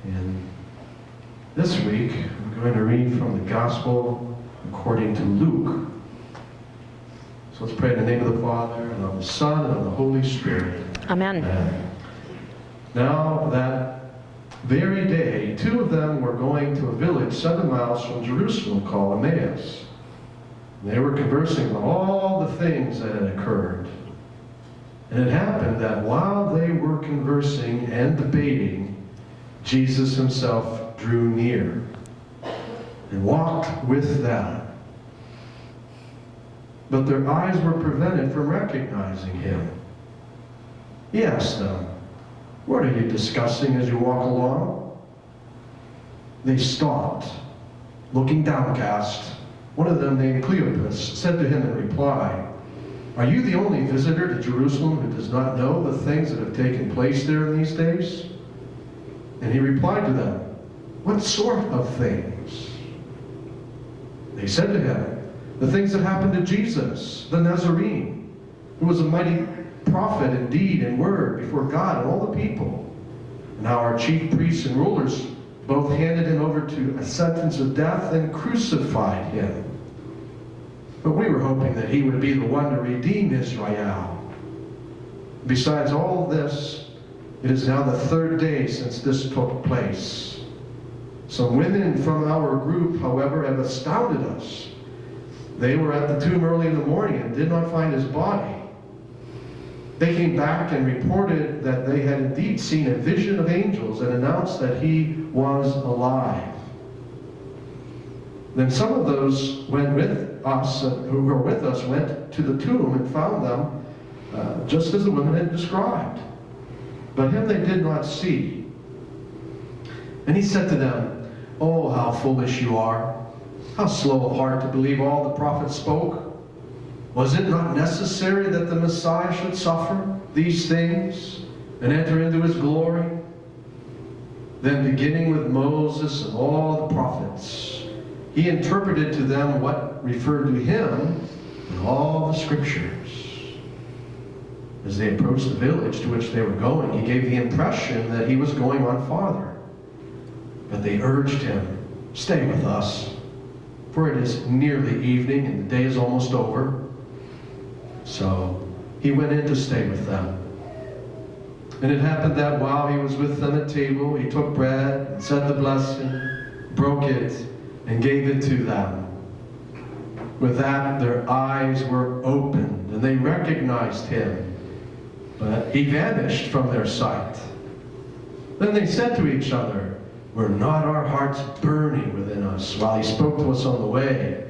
And this week, I'm going to read from the Gospel according to Luke. So let's pray in the name of the Father, and of the Son, and of the Holy Spirit. Amen. Amen. Now that very day, two of them were going to a village 7 miles from Jerusalem called Emmaus. They were conversing about all the things that had occurred. And it happened that while they were conversing and debating, Jesus himself drew near and walked with them. But their eyes were prevented from recognizing him. He asked them, "What are you discussing as you walk along?" They stopped, looking downcast. One of them, named Cleopas, said to him in reply, "Are you the only visitor to Jerusalem who does not know the things that have taken place there in these days?" And he replied to them, "What sort of things?" They said to him, "The things that happened to Jesus, the Nazarene, who was a mighty prophet in deed and word before God and all the people, and how our chief priests and rulers both handed him over to a sentence of death and crucified him. But we were hoping that he would be the one to redeem Israel. Besides all this, it is now the 3rd day since this took place. Some women from our group, however, have astounded us. They were at the tomb early in the morning and did not find his body. They came back and reported that they had indeed seen a vision of angels and announced that he was alive. Then some of those who were with us went to the tomb and found them just as the women had described. But him they did not see." And he said to them, "Oh, how foolish you are! How slow of heart to believe all the prophets spoke! Was it not necessary that the Messiah should suffer these things and enter into his glory?" Then, beginning with Moses and all the prophets, he interpreted to them what referred to him in all the scriptures. As they approached the village to which they were going, he gave the impression that he was going on farther. But they urged him, "Stay with us, for it is nearly evening and the day is almost over." So he went in to stay with them. And it happened that while he was with them at table, he took bread and said the blessing, broke it, and gave it to them. With that, their eyes were opened, and they recognized him, but he vanished from their sight. Then they said to each other, "Were not our hearts burning within us while he spoke to us on the way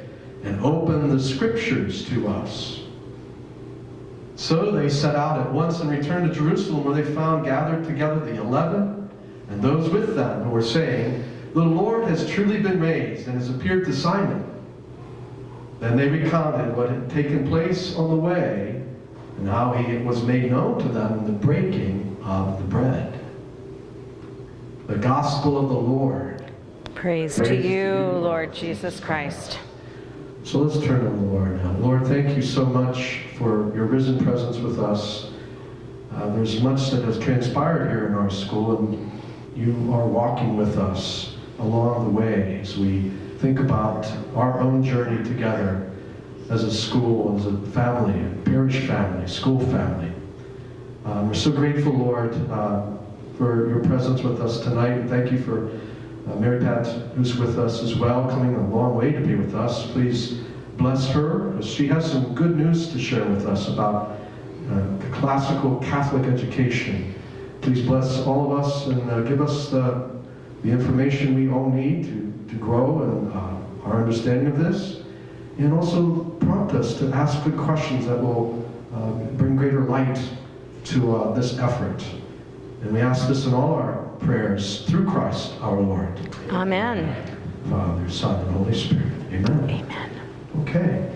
and opened the scriptures to us?" So they set out at once and returned to Jerusalem, where they found gathered together the 11 and those with them who were saying, "The Lord has truly been raised and has appeared to Simon." Then they recounted what had taken place on the way and how he was made known to them in the breaking of the bread. The Gospel of the Lord. Praise to you, Lord Jesus Christ. So let's turn to the Lord now. Lord, thank you so much for your risen presence with us. There's much that has transpired here in our school, and you are walking with us along the way as we think about our own journey together as a school, as a family, a parish family, school family. We're so grateful, Lord, for your presence with us tonight, and thank you for Mary Pat, who's with us as well, coming a long way to be with us. Please bless her, because she has some good news to share with us about classical Catholic education. Please bless all of us and give us the information we all need to grow in our understanding of this, and also prompt us to ask good questions that will bring greater light to this effort. And we ask this in all our prayers through Christ our Lord. Amen. Father, Son, and Holy Spirit. Amen. Amen. Okay.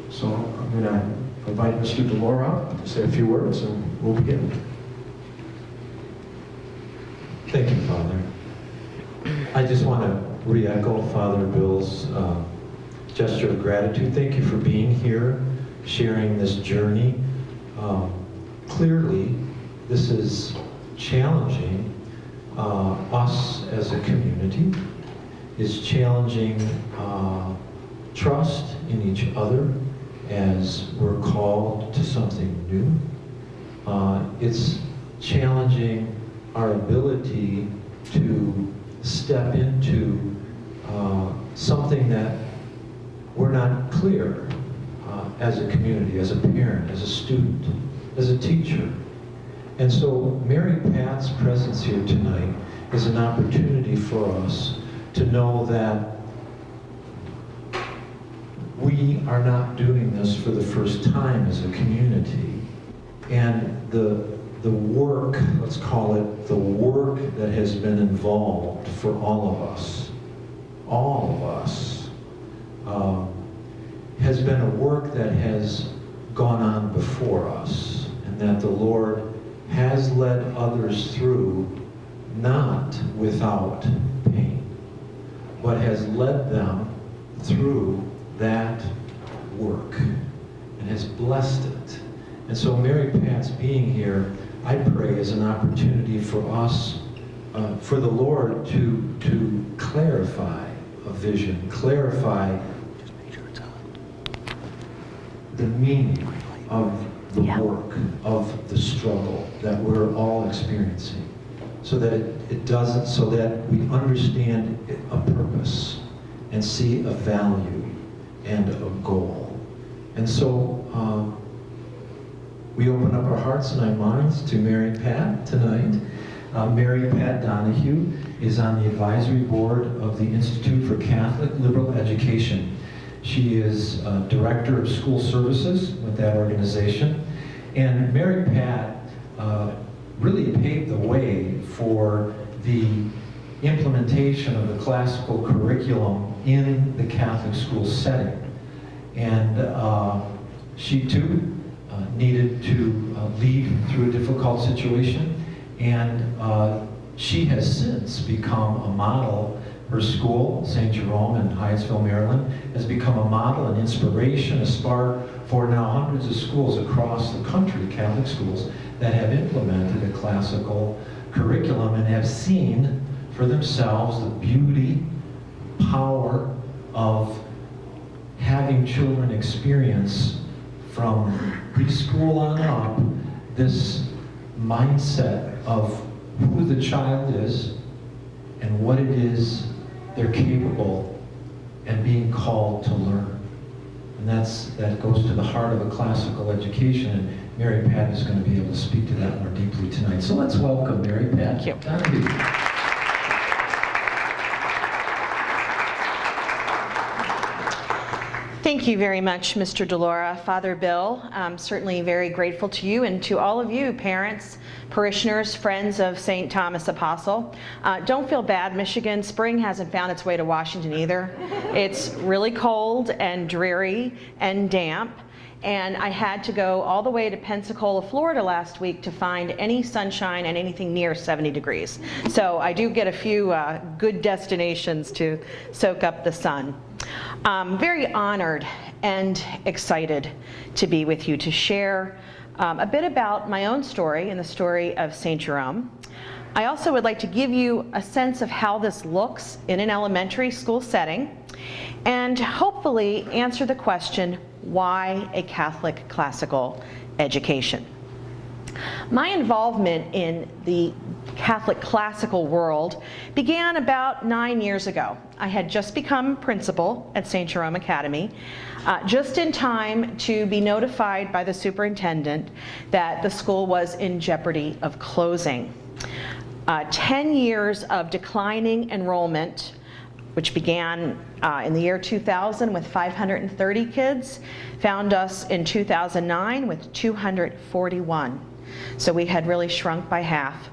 So I'm going to invite Mr. DeLaura up to say a few words, and we'll begin. Thank you, Father. I just want to re-echo Father Bill's gesture of gratitude. Thank you for being here, sharing this journey. Clearly, this is challenging. us as a community, is challenging trust in each other as we're called to something new. It's challenging our ability to step into something that we're not clear as a community, as a parent, as a student, as a teacher. And so Mary Pat's presence here tonight is an opportunity for us to know that we are not doing this for the first time as a community. And the work, let's call it the work that has been involved for all of us, has been a work that has gone on before us, and that the Lord has led others through, not without pain, but has led them through that work and has blessed it. And so Mary Pat's being here, I pray, is an opportunity for us, for the Lord to clarify a vision, clarify the meaning of the work, of the struggle that we're all experiencing, so that it doesn't, so that we understand a purpose and see a value and a goal. And so we open up our hearts and our minds to Mary Pat tonight. Mary Pat Donoghue is on the advisory board of the Institute for Catholic Liberal Education. She is Director of School Services with that organization. And Mary Pat really paved the way for the implementation of the classical curriculum in the Catholic school setting. And she too needed to lead through a difficult situation. And she has since become a model. Her school, St. Jerome in Hyattsville, Maryland, has become a model, an inspiration, a spark for now hundreds of schools across the country, Catholic schools, that have implemented a classical curriculum and have seen for themselves the beauty, power of having children experience from preschool on up this mindset of who the child is and what it is they're capable and being called to learn. And that goes to the heart of a classical education, and Mary Pat is going to be able to speak to that more deeply tonight. So let's welcome Mary Pat. Thank you. Donoghue. Thank you very much, Mr. Delora. Father Bill, I'm certainly very grateful to you and to all of you, parents, parishioners, friends of St. Thomas Apostle. Don't feel bad, Michigan. Spring hasn't found its way to Washington either. It's really cold and dreary and damp. And I had to go all the way to Pensacola, Florida last week to find any sunshine and anything near 70 degrees. So I do get a few good destinations to soak up the sun. Very honored and excited to be with you to share a bit about my own story and the story of St. Jerome. I also would like to give you a sense of how this looks in an elementary school setting, and hopefully answer the question, why a Catholic classical education? My involvement in the Catholic classical world began about 9 years ago. I had just become principal at St. Jerome Academy, just in time to be notified by the superintendent that the school was in jeopardy of closing. 10 years of declining enrollment, which began in the year 2000 with 530 kids, found us in 2009 with 241. So we had really shrunk by half.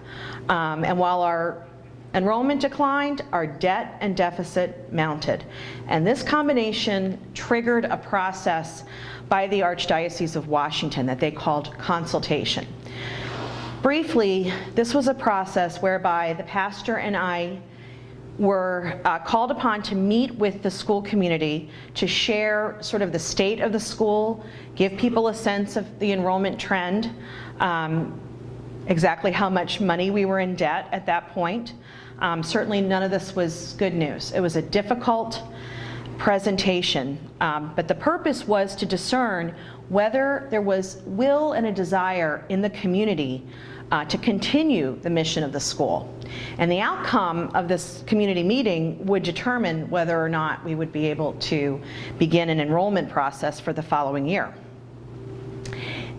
And while our enrollment declined, our debt and deficit mounted. And this combination triggered a process by the Archdiocese of Washington that they called consultation. Briefly, this was a process whereby the pastor and I were called upon to meet with the school community to share sort of the state of the school, give people a sense of the enrollment trend, exactly how much money we were in debt at that point. Certainly none of this was good news. It was a difficult presentation, but the purpose was to discern whether there was will and a desire in the community to continue the mission of the school. And the outcome of this community meeting would determine whether or not we would be able to begin an enrollment process for the following year.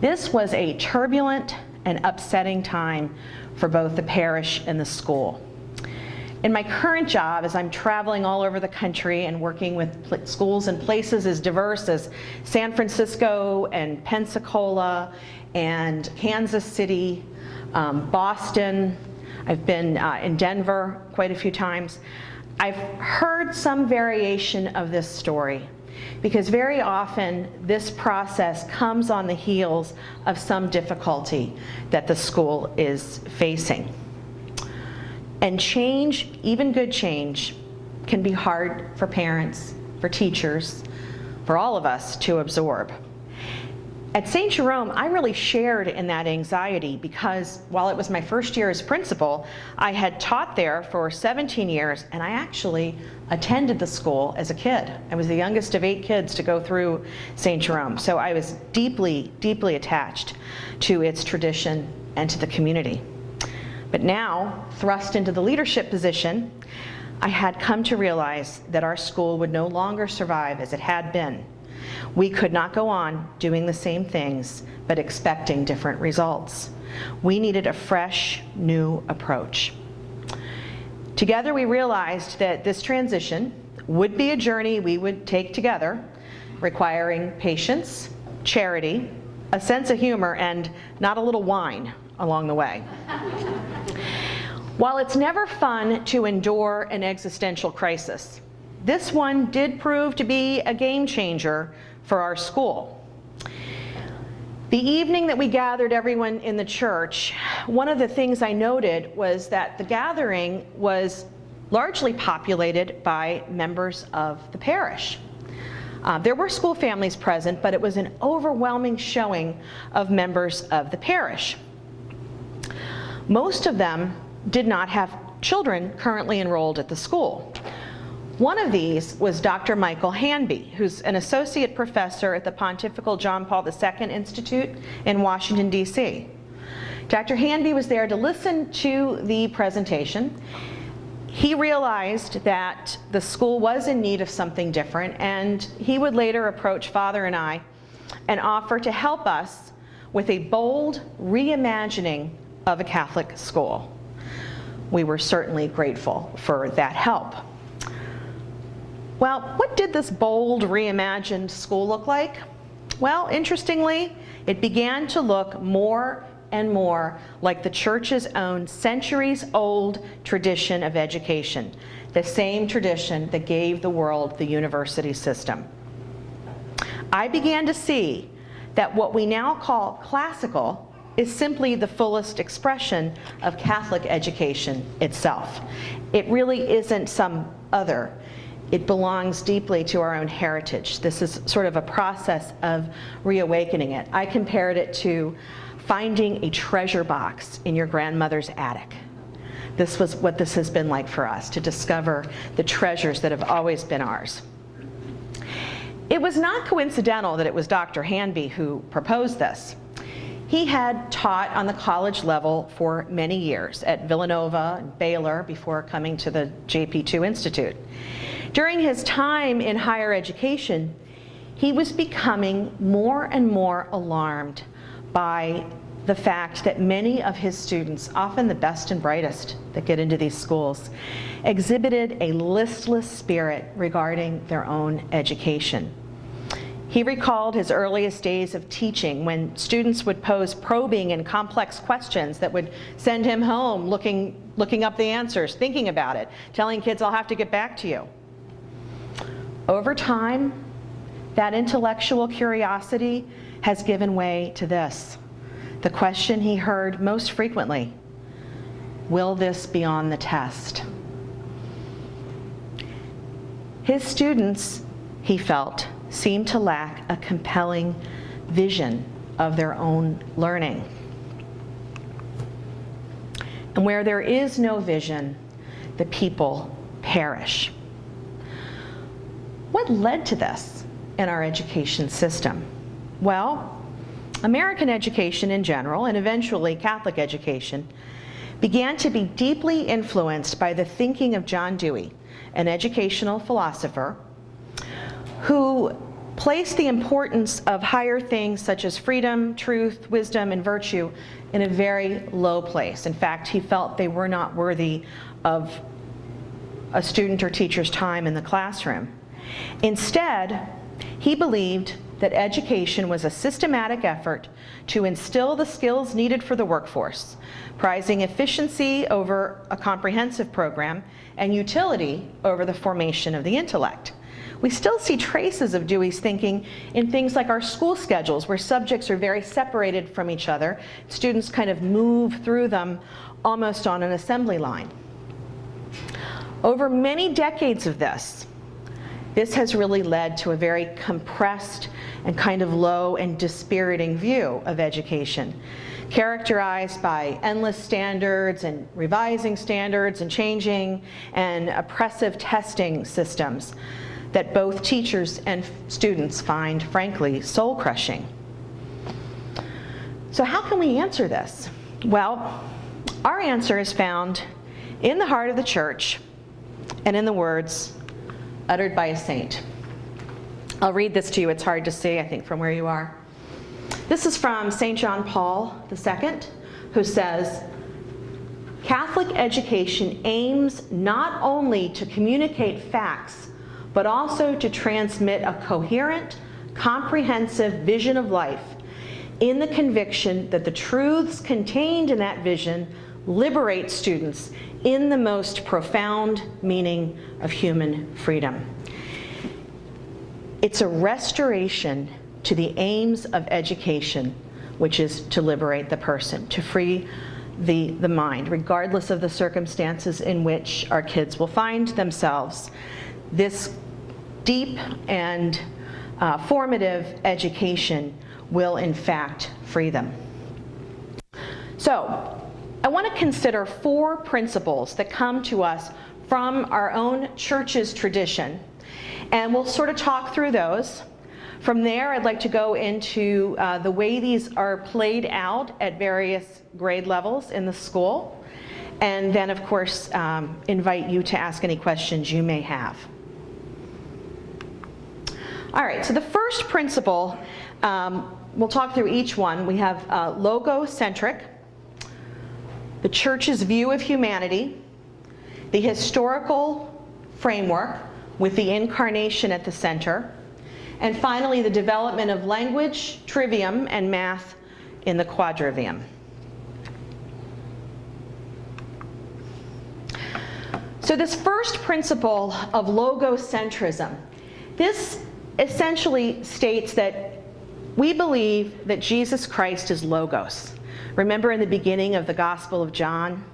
This was a turbulent and upsetting time for both the parish and the school. In my current job, as I'm traveling all over the country and working with schools in places as diverse as San Francisco and Pensacola and Kansas City, Boston, I've been in Denver quite a few times, I've heard some variation of this story, because very often this process comes on the heels of some difficulty that the school is facing. And change, even good change, can be hard for parents, for teachers, for all of us to absorb. At St. Jerome, I really shared in that anxiety because while it was my first year as principal, I had taught there for 17 years, and I actually attended the school as a kid. I was the youngest of 8 kids to go through St. Jerome, so I was deeply, deeply attached to its tradition and to the community. But now, thrust into the leadership position, I had come to realize that our school would no longer survive as it had been. We could not go on doing the same things, but expecting different results. We needed a fresh, new approach. Together, we realized that this transition would be a journey we would take together, requiring patience, charity, a sense of humor, and not a little wine along the way. While it's never fun to endure an existential crisis, this one did prove to be a game changer for our school. The evening that we gathered everyone in the church, one of the things I noted was that the gathering was largely populated by members of the parish. There were school families present, but it was an overwhelming showing of members of the parish. Most of them did not have children currently enrolled at the school. One of these was Dr. Michael Hanby, who's an associate professor at the Pontifical John Paul II Institute in Washington, D.C. Dr. Hanby was there to listen to the presentation. He realized that the school was in need of something different, and he would later approach Father and I and offer to help us with a bold reimagining of a Catholic school. We were certainly grateful for that help. Well, what did this bold, reimagined school look like? Well, interestingly, it began to look more and more like the church's own centuries-old tradition of education, the same tradition that gave the world the university system. I began to see that what we now call classical is simply the fullest expression of Catholic education itself. It really isn't some other. It belongs deeply to our own heritage. This is sort of a process of reawakening it. I compared it to finding a treasure box in your grandmother's attic. This was what this has been like for us, to discover the treasures that have always been ours. It was not coincidental that it was Dr. Hanby who proposed this. He had taught on the college level for many years at Villanova and Baylor before coming to the JP2 Institute. During his time in higher education, he was becoming more and more alarmed by the fact that many of his students, often the best and brightest that get into these schools, exhibited a listless spirit regarding their own education. He recalled his earliest days of teaching when students would pose probing and complex questions that would send him home looking up the answers, thinking about it, telling kids, "I'll have to get back to you." Over time, that intellectual curiosity has given way to this. The question he heard most frequently: will this be on the test? His students, he felt, seemed to lack a compelling vision of their own learning. And where there is no vision, the people perish. What led to this in our education system? Well, American education in general, and eventually Catholic education, began to be deeply influenced by the thinking of John Dewey, an educational philosopher, who placed the importance of higher things such as freedom, truth, wisdom, and virtue in a very low place. In fact, he felt they were not worthy of a student or teacher's time in the classroom. Instead, he believed that education was a systematic effort to instill the skills needed for the workforce, prizing efficiency over a comprehensive program and utility over the formation of the intellect. We still see traces of Dewey's thinking in things like our school schedules, where subjects are very separated from each other. Students kind of move through them almost on an assembly line. Over many decades of this has really led to a very compressed and kind of low and dispiriting view of education, characterized by endless standards and revising standards and changing and oppressive testing systems that both teachers and students find, frankly, soul-crushing. So how can we answer this? Well, our answer is found in the heart of the church and in the words uttered by a saint. I'll read this to you. It's hard to see, I think, from where you are. This is from St. John Paul II, who says, "Catholic education aims not only to communicate facts, but also to transmit a coherent, comprehensive vision of life in the conviction that the truths contained in that vision liberate students in the most profound meaning of human freedom." It's a restoration to the aims of education, which is to liberate the person, to free the mind, regardless of the circumstances in which our kids will find themselves. This deep and formative education will, in fact, free them. So, I want to consider 4 principles that come to us from our own church's tradition, and we'll sort of talk through those. From there, I'd like to go into the way these are played out at various grade levels in the school, and then, of course, invite you to ask any questions you may have. All right, so the first principle, we'll talk through each one. We have logocentric, the church's view of humanity, the historical framework with the incarnation at the center, and finally the development of language, trivium, and math in the quadrivium. So this first principle of logocentrism, this essentially states that we believe that Jesus Christ is Logos. Remember in the beginning of the Gospel of John?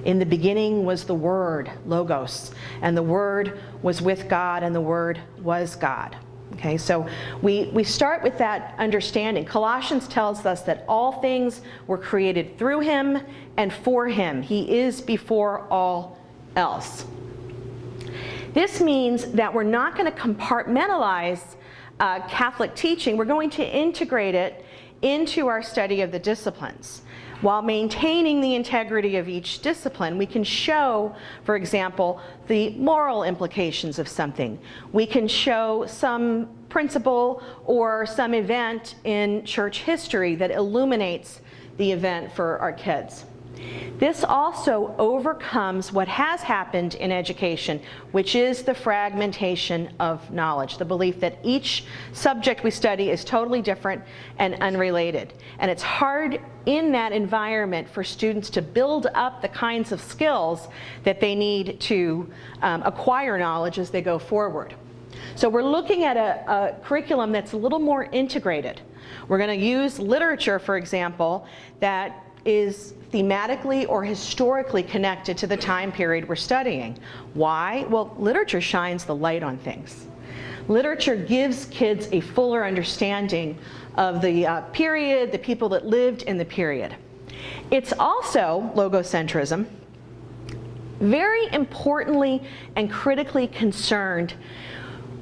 In the beginning was the Word, Logos, and the Word was with God, and the Word was God. Okay, so we start with that understanding. Colossians tells us that all things were created through Him and for Him. He is before all else. This means that we're not going to compartmentalize Catholic teaching. We're going to integrate it into our study of the disciplines. While maintaining the integrity of each discipline, we can show, for example, the moral implications of something. We can show some principle or some event in church history that illuminates the event for our kids. This also overcomes what has happened in education, which is the fragmentation of knowledge, the belief that each subject we study is totally different and unrelated. And it's hard in that environment for students to build up the kinds of skills that they need to acquire knowledge as they go forward. So we're looking at a curriculum that's a little more integrated. We're going to use literature, for example, that is thematically or historically connected to the time period we're studying. Why? Well, literature shines the light on things. Literature gives kids a fuller understanding of the period, the people that lived in the period. It's also, logocentrism, very importantly and critically concerned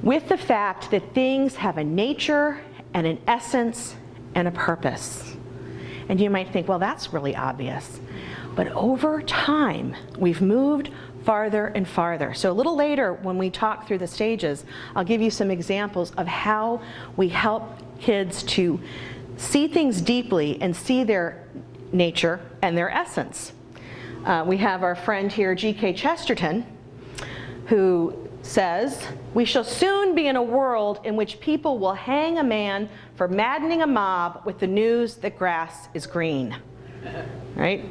with the fact that things have a nature and an essence and a purpose. And you might think, well, that's really obvious. But over time, we've moved farther and farther. So a little later, when we talk through the stages, I'll give you some examples of how we help kids to see things deeply and see their nature and their essence. We have our friend here, G.K. Chesterton, who says, "We shall soon be in a world in which people will hang a man for maddening a mob with the news that grass is green." Right?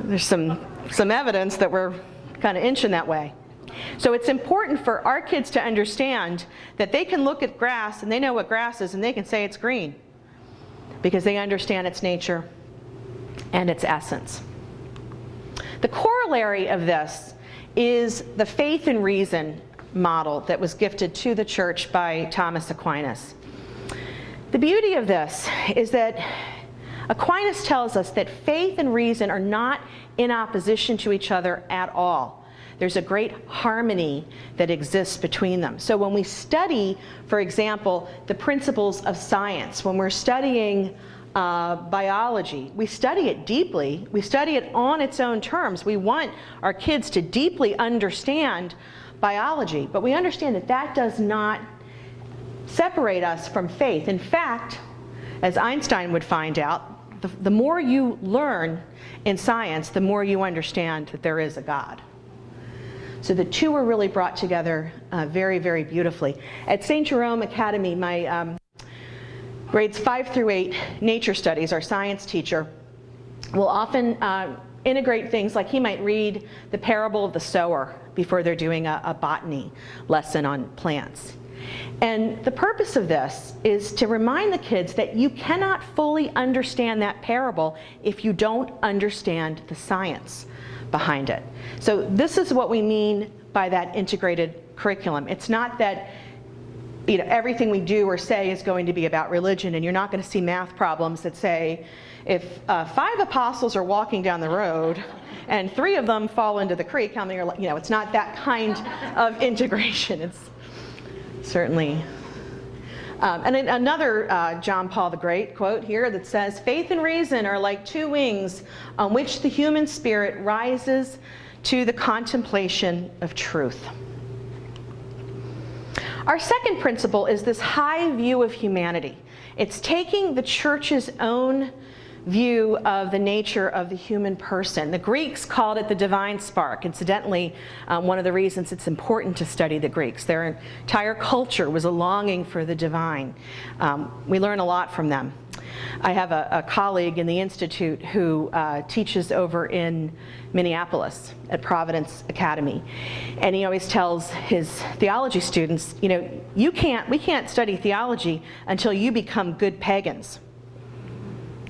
There's some evidence that we're kind of inching that way. So it's important for our kids to understand that they can look at grass and they know what grass is and they can say it's green because they understand its nature and its essence. The corollary of this is the faith and reason model that was gifted to the church by Thomas Aquinas. The beauty of this is that Aquinas tells us that faith and reason are not in opposition to each other at all. There's a great harmony that exists between them. So when we study, for example, the principles of science, when we're studying biology, we study it deeply. We study it on its own terms. We want our kids to deeply understand biology, but we understand that that does not separate us from faith. In fact, as Einstein would find out, the more you learn in science, the more you understand that there is a God. So the two are really brought together very, very beautifully. At St. Jerome Academy, my grades 5 through 8 nature studies, our science teacher will often integrate things like he might read the parable of the sower before they're doing a botany lesson on plants. And the purpose of this is to remind the kids that you cannot fully understand that parable if you don't understand the science behind it. So this is what we mean by that integrated curriculum. It's not that everything we do or say is going to be about religion, and you're not going to see math problems that say, if 5 apostles are walking down the road and 3 of them fall into the creek, how many are, it's not that kind of integration. It's certainly. And another John Paul the Great quote here that says, "Faith and reason are like 2 wings on which the human spirit rises to the contemplation of truth." Our second principle is this high view of humanity. It's taking the church's own view of the nature of the human person. The Greeks called it the divine spark. Incidentally, one of the reasons it's important to study the Greeks. Their entire culture was a longing for the divine. We learn a lot from them. I have a colleague in the Institute who teaches over in Minneapolis at Providence Academy. And he always tells his theology students, we can't study theology until you become good pagans.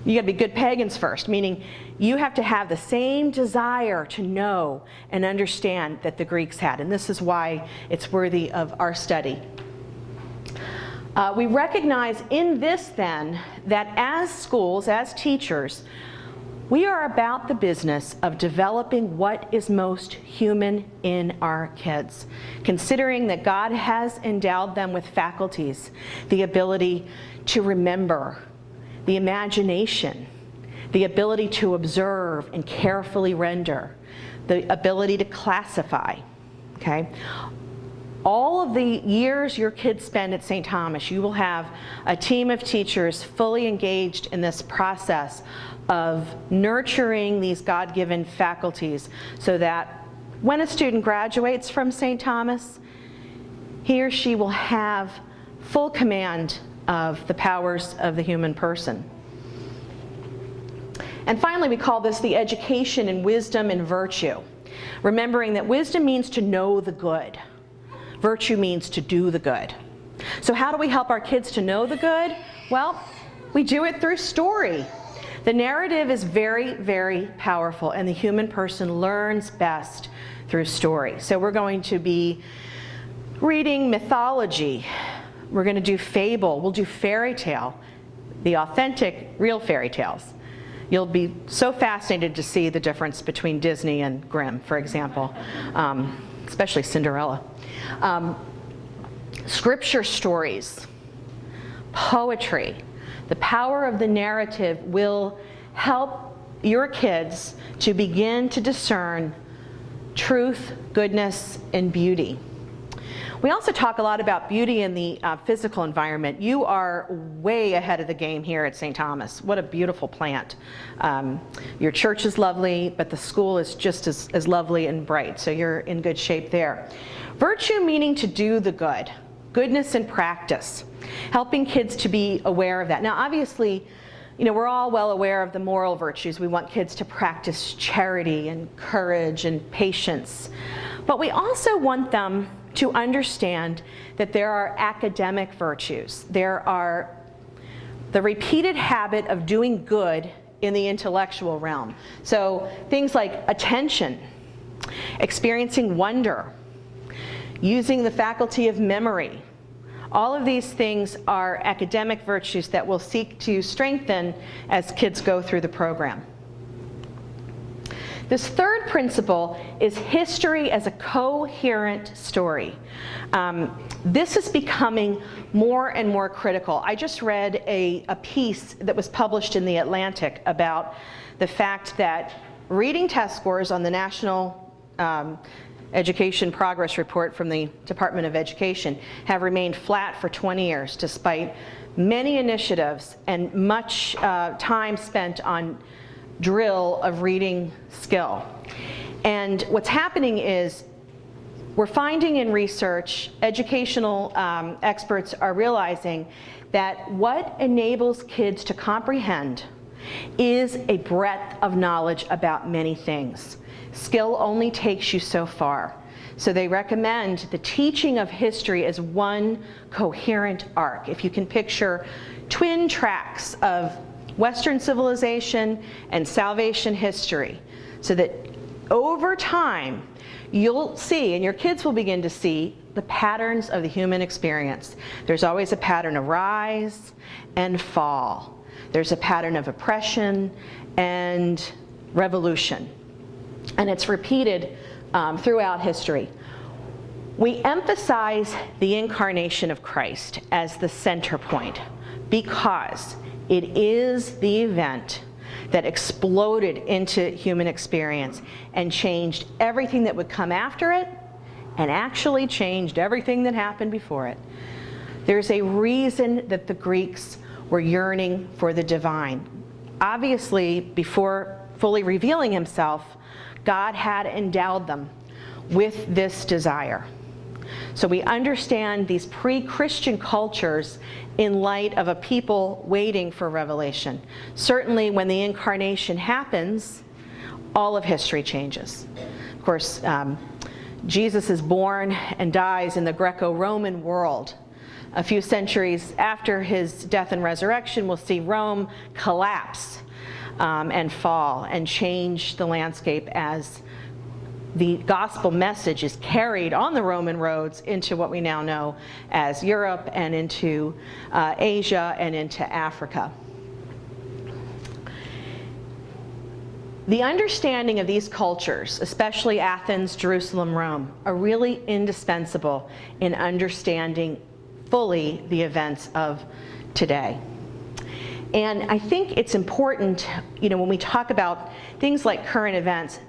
You gotta be good pagans first, meaning you have to have the same desire to know and understand that the Greeks had. And this is why it's worthy of our study. We recognize in this then that as schools, as teachers, we are about the business of developing what is most human in our kids, considering that God has endowed them with faculties, the ability to remember, the imagination, the ability to observe and carefully render, the ability to classify, okay? All of the years your kids spend at St. Thomas, you will have a team of teachers fully engaged in this process of nurturing these God-given faculties so that when a student graduates from St. Thomas, he or she will have full command of the powers of the human person. And finally, we call this the education in wisdom and virtue, remembering that wisdom means to know the good. Virtue means to do the good. So how do we help our kids to know the good? Well, we do it through story. The narrative is very, very powerful, and the human person learns best through story. So we're going to be reading mythology. We're going to do fable. We'll do fairy tale, the authentic, real fairy tales. You'll be so fascinated to see the difference between Disney and Grimm, for example, especially Cinderella. Scripture stories, poetry, the power of the narrative will help your kids to begin to discern truth, goodness, and beauty. We also talk a lot about beauty in the physical environment. You are way ahead of the game here at St. Thomas. What a beautiful plant. Your church is lovely, but the school is just as lovely and bright, so you're in good shape there. Virtue meaning to do the good, goodness in practice, helping kids to be aware of that. Now, obviously, we're all well aware of the moral virtues. We want kids to practice charity and courage and patience, but we also want them to understand that there are academic virtues. There are the repeated habit of doing good in the intellectual realm. So things like attention, experiencing wonder, using the faculty of memory. All of these things are academic virtues that we'll seek to strengthen as kids go through the program. This third principle is history as a coherent story. This is becoming more and more critical. I just read a piece that was published in The Atlantic about the fact that reading test scores on the National Education Progress Report from the Department of Education have remained flat for 20 years, despite many initiatives and much time spent on drill of reading skill. And what's happening is we're finding in research, educational experts are realizing that what enables kids to comprehend is a breadth of knowledge about many things. Skill only takes you so far. So they recommend the teaching of history as one coherent arc. If you can picture twin tracks of Western civilization and salvation history, so that over time you'll see, and your kids will begin to see, the patterns of the human experience. There's always a pattern of rise and fall. There's a pattern of oppression and revolution. And it's repeated throughout history. We emphasize the incarnation of Christ as the center point because it is the event that exploded into human experience and changed everything that would come after it and actually changed everything that happened before it. There's a reason that the Greeks were yearning for the divine. Obviously, before fully revealing himself, God had endowed them with this desire. So we understand these pre-Christian cultures in light of a people waiting for revelation. Certainly when the incarnation happens, all of history changes. Of course, Jesus is born and dies in the Greco-Roman world. A few centuries after his death and resurrection, we'll see Rome collapse and fall and change the landscape as the gospel message is carried on the Roman roads into what we now know as Europe and into Asia and into Africa. The understanding of these cultures, especially Athens, Jerusalem, Rome, are really indispensable in understanding fully the events of today. And I think it's important, when we talk about things like current events,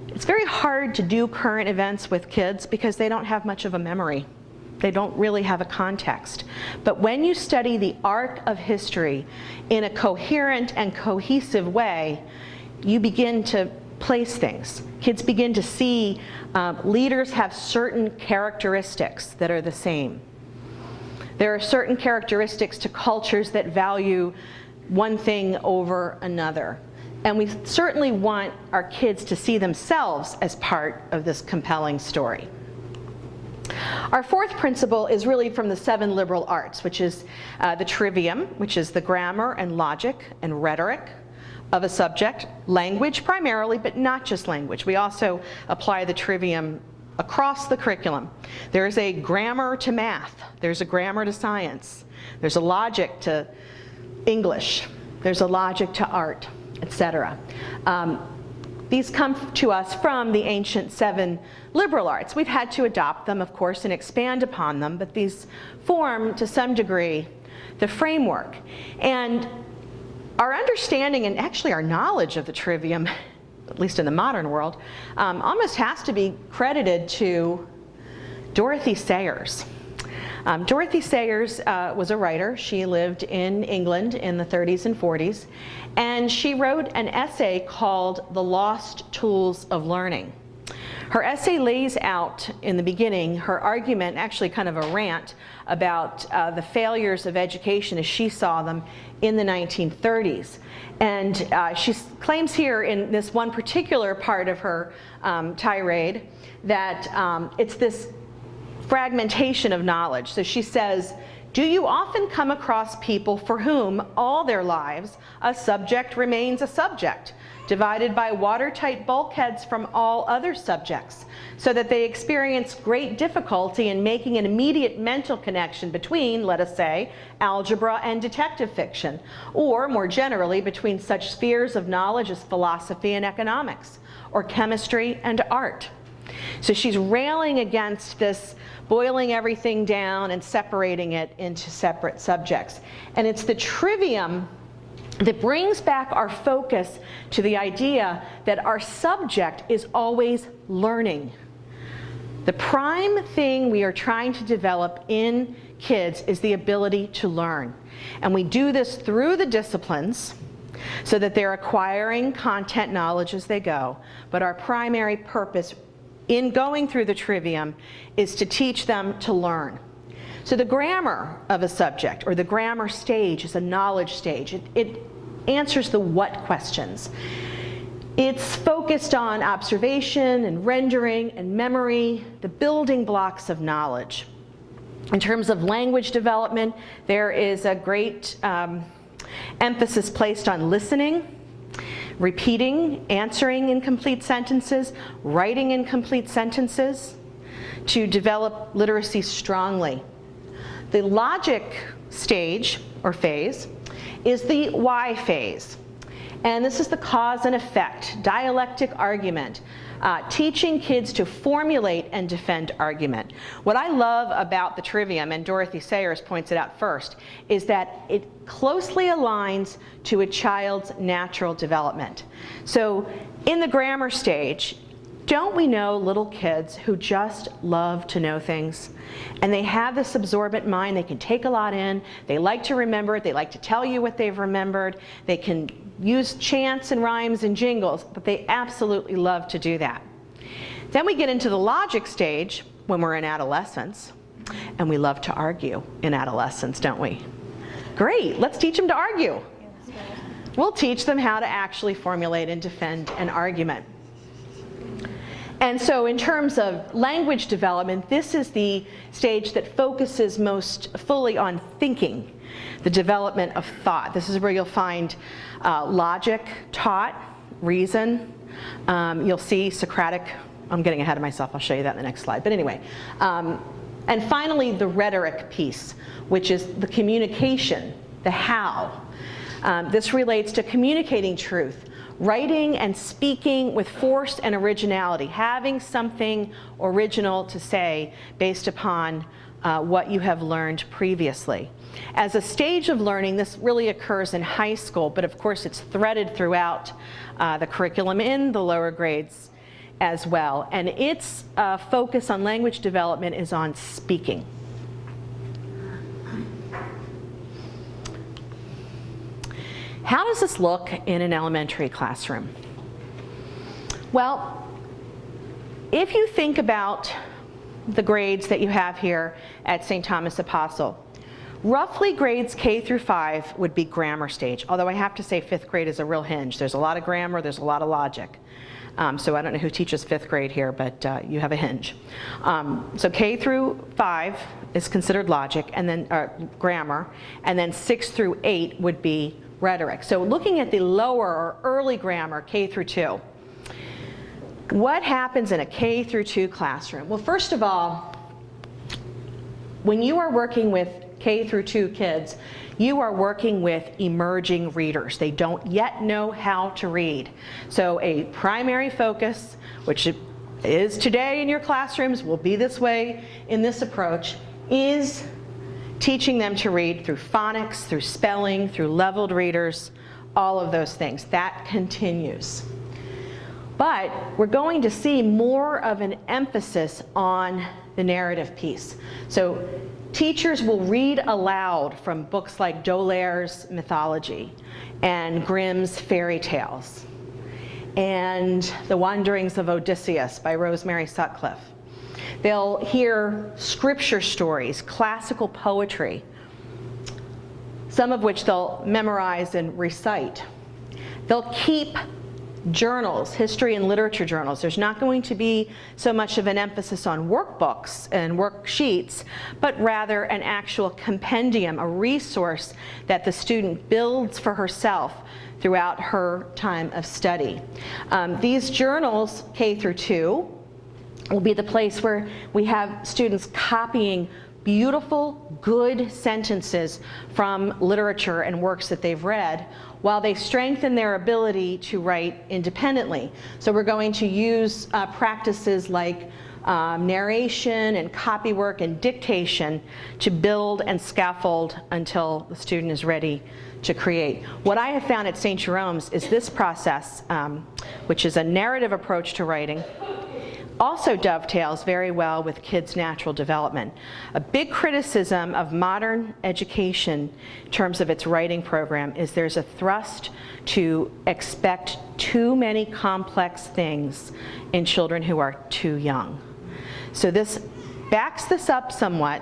it's very hard to do current events with kids because they don't have much of a memory. They don't really have a context. But when you study the arc of history in a coherent and cohesive way, you begin to place things. Kids begin to see leaders have certain characteristics that are the same. There are certain characteristics to cultures that value one thing over another. And we certainly want our kids to see themselves as part of this compelling story. Our fourth principle is really from the 7 liberal arts, which is the trivium, which is the grammar and logic and rhetoric of a subject, language primarily, but not just language. We also apply the trivium across the curriculum. There's a grammar to math. There's a grammar to science. There's a logic to English. There's a logic to art. etc. These come to us from the ancient 7 liberal arts. We've had to adopt them, of course, and expand upon them, but these form, to some degree, the framework. And our understanding, and actually our knowledge of the trivium, at least in the modern world, almost has to be credited to Dorothy Sayers. Dorothy Sayers was a writer. She lived in England in the 30s and 40s, and she wrote an essay called The Lost Tools of Learning. Her essay lays out, in the beginning, her argument, actually kind of a rant, about the failures of education as she saw them in the 1930s. And she claims here in this one particular part of her tirade that it's this fragmentation of knowledge. So she says, "Do you often come across people for whom all their lives a subject remains a subject, divided by watertight bulkheads from all other subjects, so that they experience great difficulty in making an immediate mental connection between, let us say, algebra and detective fiction, or more generally between such spheres of knowledge as philosophy and economics, or chemistry and art?" So she's railing against this boiling everything down and separating it into separate subjects. And it's the trivium that brings back our focus to the idea that our subject is always learning. The prime thing we are trying to develop in kids is the ability to learn. And we do this through the disciplines so that they're acquiring content knowledge as they go. But our primary purpose in going through the trivium is to teach them to learn. So the grammar of a subject, or the grammar stage, is a knowledge stage. It answers the what questions. It's focused on observation and rendering and memory, the building blocks of knowledge. In terms of language development, there is a great emphasis placed on listening, repeating, answering incomplete sentences, writing incomplete sentences, to develop literacy strongly. The logic stage, or phase, is the why phase. And this is the cause and effect, dialectic argument, teaching kids to formulate and defend argument. What I love about the trivium, and Dorothy Sayers points it out first, is that it closely aligns to a child's natural development. So in the grammar stage, don't we know little kids who just love to know things? And they have this absorbent mind. They can take a lot in. They like to remember it. They like to tell you what they've remembered. They can use chants and rhymes and jingles, but they absolutely love to do that. Then we get into the logic stage when we're in adolescence, and we love to argue in adolescence, don't we? Great, let's teach them to argue. We'll teach them how to actually formulate and defend an argument. And so in terms of language development, this is the stage that focuses most fully on thinking, the development of thought. This is where you'll find logic taught, reason. You'll see Socratic, I'm getting ahead of myself, I'll show you that in the next slide. But anyway, and finally the rhetoric piece, which is the communication, the how. This relates to communicating truth, writing and speaking with force and originality, having something original to say based upon what you have learned previously. As a stage of learning, this really occurs in high school, but of course it's threaded throughout the curriculum in the lower grades as well. And its focus on language development is on speaking. How does this look in an elementary classroom? Well, if you think about the grades that you have here at St. Thomas Apostle, roughly grades K through 5 would be grammar stage, although I have to say 5th grade is a real hinge. There's a lot of grammar, there's a lot of logic. So I don't know who teaches 5th grade here, but you have a hinge. So K through 5 is considered logic, and then grammar, and then 6 through 8 would be rhetoric. So looking at the lower or early grammar, K through 2, what happens in a K through 2 classroom? Well, first of all, when you are working with K through 2 kids, you are working with emerging readers. They don't yet know how to read. So a primary focus, which is today in your classrooms, will be this way in this approach, is teaching them to read through phonics, through spelling, through leveled readers, all of those things. That continues. But we're going to see more of an emphasis on the narrative piece. So teachers will read aloud from books like D'Aulaire's Mythology and Grimm's Fairy Tales and The Wanderings of Odysseus by Rosemary Sutcliffe. They'll hear scripture stories, classical poetry, some of which they'll memorize and recite. They'll keep journals, history and literature journals. There's not going to be so much of an emphasis on workbooks and worksheets, but rather an actual compendium, a resource that the student builds for herself throughout her time of study. These journals, K through 2, will be the place where we have students copying beautiful, good sentences from literature and works that they've read, while they strengthen their ability to write independently. So we're going to use practices like narration and copywork and dictation to build and scaffold until the student is ready to create. What I have found at St. Jerome's is this process, which is a narrative approach to writing, also dovetails very well with kids' natural development. A big criticism of modern education in terms of its writing program is there's a thrust to expect too many complex things in children who are too young. So this backs this up somewhat,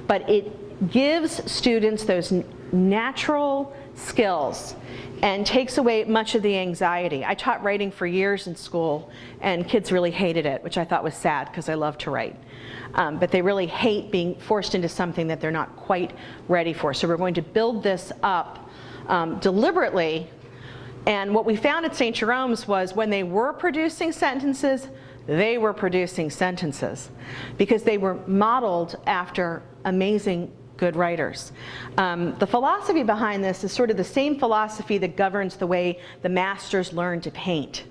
but it gives students those natural skills and takes away much of the anxiety. I taught writing for years in school, and kids really hated it, which I thought was sad because I love to write. But they really hate being forced into something that they're not quite ready for. So we're going to build this up deliberately. And what we found at St. Jerome's was when they were producing sentences, they were producing sentences because they were modeled after amazing good writers. The philosophy behind this is sort of the same philosophy that governs the way the masters learned to paint.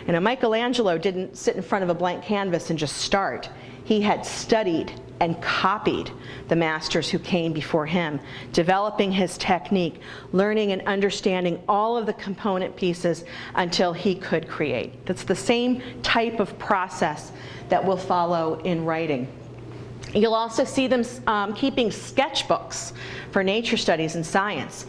You know, Michelangelo didn't sit in front of a blank canvas and just start. He had studied and copied the masters who came before him, developing his technique, learning and understanding all of the component pieces until he could create. That's the same type of process that will follow in writing. You'll also see them keeping sketchbooks for nature studies and science.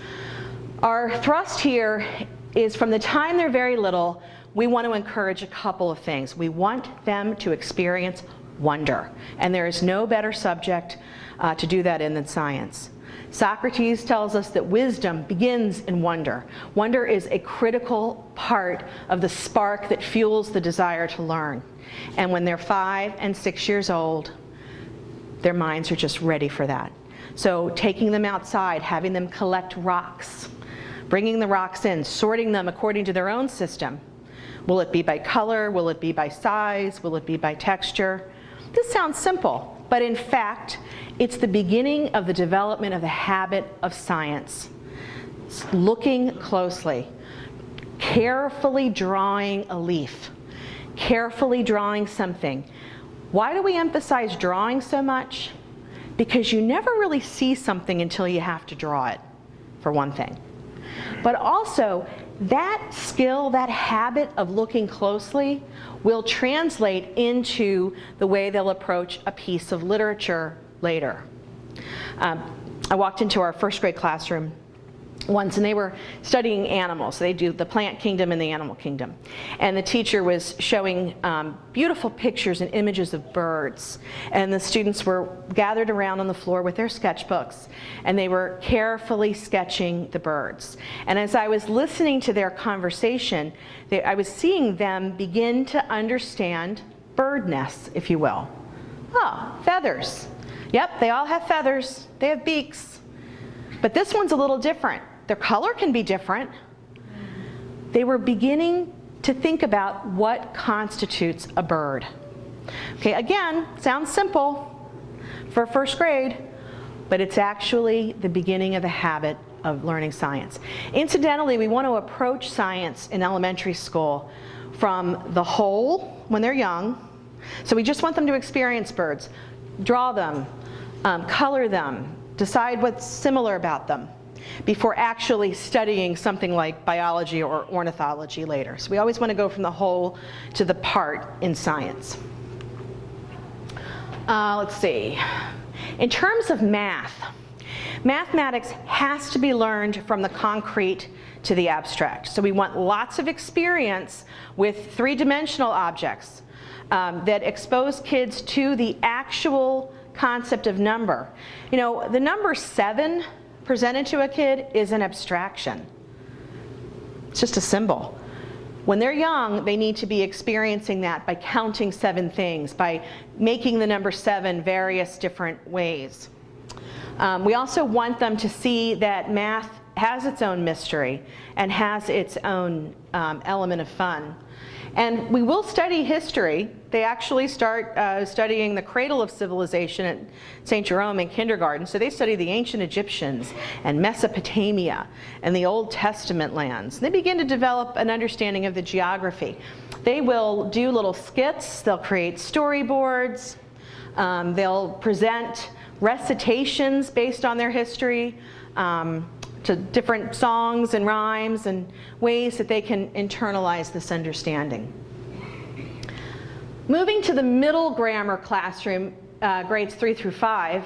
Our thrust here is from the time they're very little, we want to encourage a couple of things. We want them to experience wonder, and there is no better subject to do that in than science. Socrates tells us that wisdom begins in wonder. Wonder is a critical part of the spark that fuels the desire to learn. And when they're 5 and 6 years old, their minds are just ready for that. So taking them outside, having them collect rocks, bringing the rocks in, sorting them according to their own system. Will it be by color? Will it be by size? Will it be by texture? This sounds simple, but in fact, it's the beginning of the development of the habit of science. Looking closely, carefully drawing a leaf, carefully drawing something. Why do we emphasize drawing so much? Because you never really see something until you have to draw it, for one thing. But also, that skill, that habit of looking closely will translate into the way they'll approach a piece of literature later. I walked into our first grade classroom once, and they were studying animals. They do the plant kingdom and the animal kingdom. And the teacher was showing beautiful pictures and images of birds. And the students were gathered around on the floor with their sketchbooks, and they were carefully sketching the birds. And as I was listening to their conversation, I was seeing them begin to understand bird nests, if you will. Oh, feathers. Yep, they all have feathers. They have beaks. But this one's a little different. Their color can be different. They were beginning to think about what constitutes a bird. Okay, again, sounds simple for first grade, but it's actually the beginning of the habit of learning science. Incidentally, we want to approach science in elementary school from the whole when they're young. So we just want them to experience birds, draw them, color them, decide what's similar about them, before actually studying something like biology or ornithology later. So we always want to go from the whole to the part in science. Let's see. In terms of math, mathematics has to be learned from the concrete to the abstract. So we want lots of experience with three-dimensional objects that expose kids to the actual concept of number. You know, the number 7 presented to a kid is an abstraction. It's just a symbol. When they're young, they need to be experiencing that by counting 7 things, by making the number 7 various different ways. We also want them to see that math has its own mystery and has its own element of fun. And we will study history. They actually start studying the cradle of civilization at St. Jerome in kindergarten. So they study the ancient Egyptians and Mesopotamia and the Old Testament lands. They begin to develop an understanding of the geography. They will do little skits. They'll create storyboards. They'll present recitations based on their history to different songs and rhymes and ways that they can internalize this understanding. Moving to the middle grammar classroom, grades 3 through 5,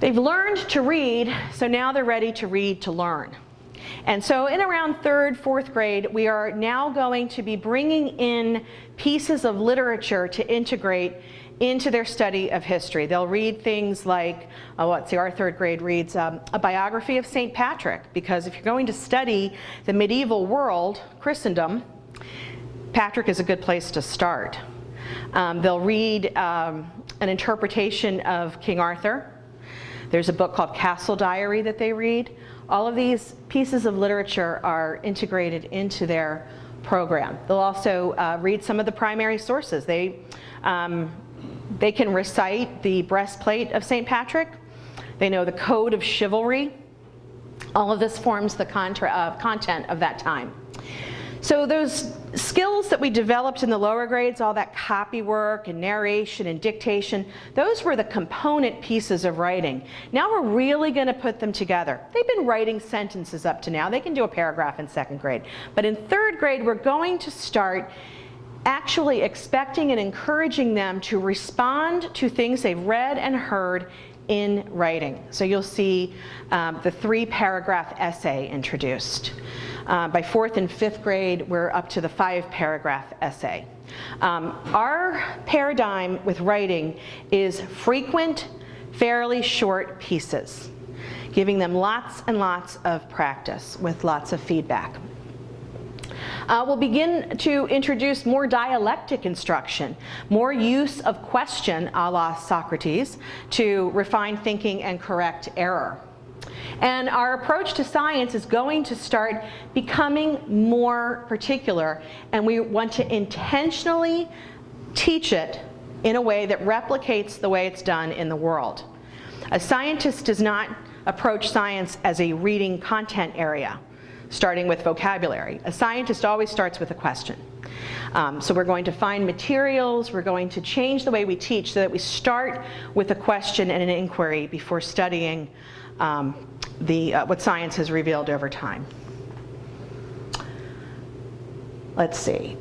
they've learned to read, so now they're ready to read to learn. And so in around 3rd, 4th grade, we are now going to be bringing in pieces of literature to integrate into their study of history. They'll read things like, our 3rd grade reads a biography of St. Patrick, because if you're going to study the medieval world, Christendom, Patrick is a good place to start. They'll read an interpretation of King Arthur. There's a book called Castle Diary that they read. All of these pieces of literature are integrated into their program. They'll also read some of the primary sources. They can recite the breastplate of St. Patrick. They know the code of chivalry. All of this forms the content of that time. So those skills that we developed in the lower grades, all that copy work and narration and dictation, those were the component pieces of writing. Now we're really going to put them together. They've been writing sentences up to now. They can do a paragraph in 2nd grade. But in 3rd grade, we're going to start actually expecting and encouraging them to respond to things they've read and heard in writing. So you'll see the 3-paragraph essay introduced. By 4th and 5th grade, we're up to the 5-paragraph essay. Our paradigm with writing is frequent, fairly short pieces, giving them lots and lots of practice with lots of feedback. We'll begin to introduce more dialectic instruction, more use of question a la Socrates to refine thinking and correct error. And our approach to science is going to start becoming more particular, and we want to intentionally teach it in a way that replicates the way it's done in the world. A scientist does not approach science as a reading content area, starting with vocabulary. A scientist always starts with a question. So we're going to find materials, we're going to change the way we teach so that we start with a question and an inquiry before studying what science has revealed over time. Let's see.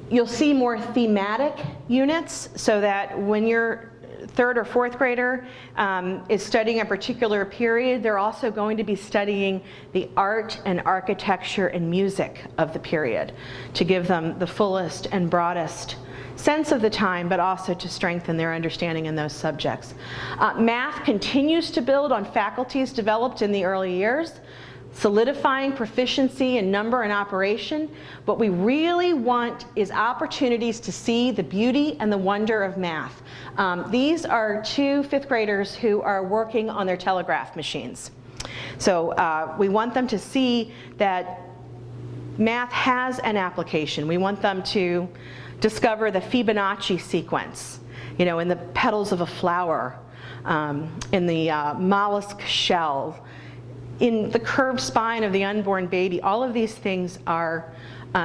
You'll see more thematic units so that when your 3rd or 4th grader is studying a particular period, they're also going to be studying the art and architecture and music of the period to give them the fullest and broadest sense of the time, but also to strengthen their understanding in those subjects. Math continues to build on faculties developed in the early years, solidifying proficiency in number and operation. What we really want is opportunities to see the beauty and the wonder of math. These are 2 5th graders who are working on their telegraph machines. So we want them to see that math has an application. We want them to discover the Fibonacci sequence, in the petals of a flower, in the mollusk shell, in the curved spine of the unborn baby. All of these things are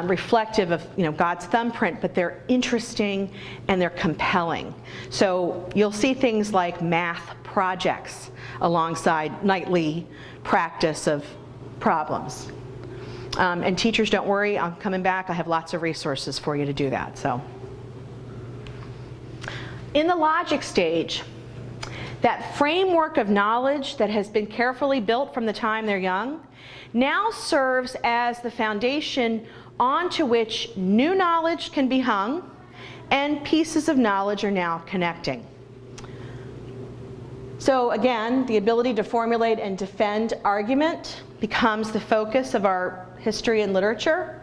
reflective of God's thumbprint, but they're interesting and they're compelling. So you'll see things like math projects alongside nightly practice of problems. And teachers, don't worry, I'm coming back. I have lots of resources for you to do that. So, in the logic stage, that framework of knowledge that has been carefully built from the time they're young now serves as the foundation onto which new knowledge can be hung, and pieces of knowledge are now connecting. So again, the ability to formulate and defend argument becomes the focus of our history and literature.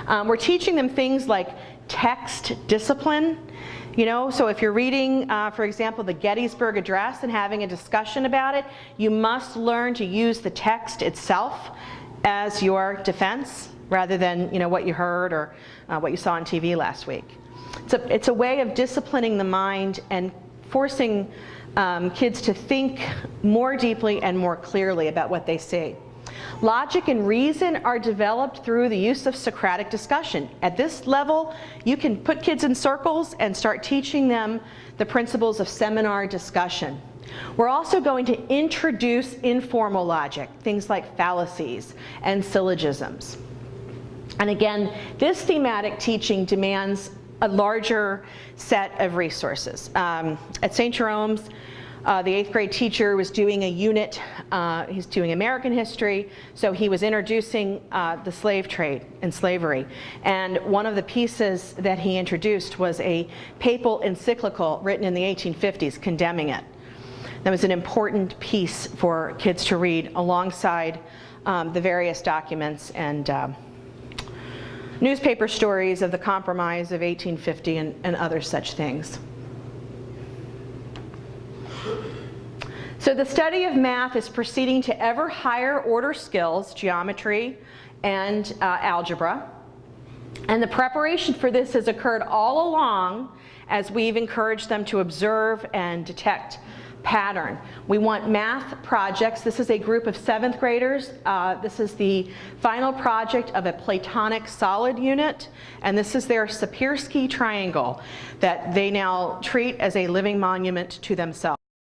We're teaching them things like text discipline. So if you're reading, for example, the Gettysburg Address and having a discussion about it, you must learn to use the text itself as your defense, rather than what you heard or what you saw on TV last week. It's a way of disciplining the mind and forcing kids to think more deeply and more clearly about what they see. Logic and reason are developed through the use of Socratic discussion. At this level, you can put kids in circles and start teaching them the principles of seminar discussion. We're also going to introduce informal logic, things like fallacies and syllogisms. And again, this thematic teaching demands a larger set of resources. At St. Jerome's, the 8th grade teacher was doing a unit, he's doing American history, so he was introducing the slave trade and slavery. And one of the pieces that he introduced was a papal encyclical written in the 1850s condemning it. That was an important piece for kids to read alongside the various documents and newspaper stories of the Compromise of 1850 and other such things. So the study of math is proceeding to ever higher order skills, geometry and algebra. And the preparation for this has occurred all along as we've encouraged them to observe and detect pattern. We want math projects. This is a group of 7th graders. This is the final project of a Platonic solid unit, and this is their Sapirsky triangle that they now treat as a living monument to themselves.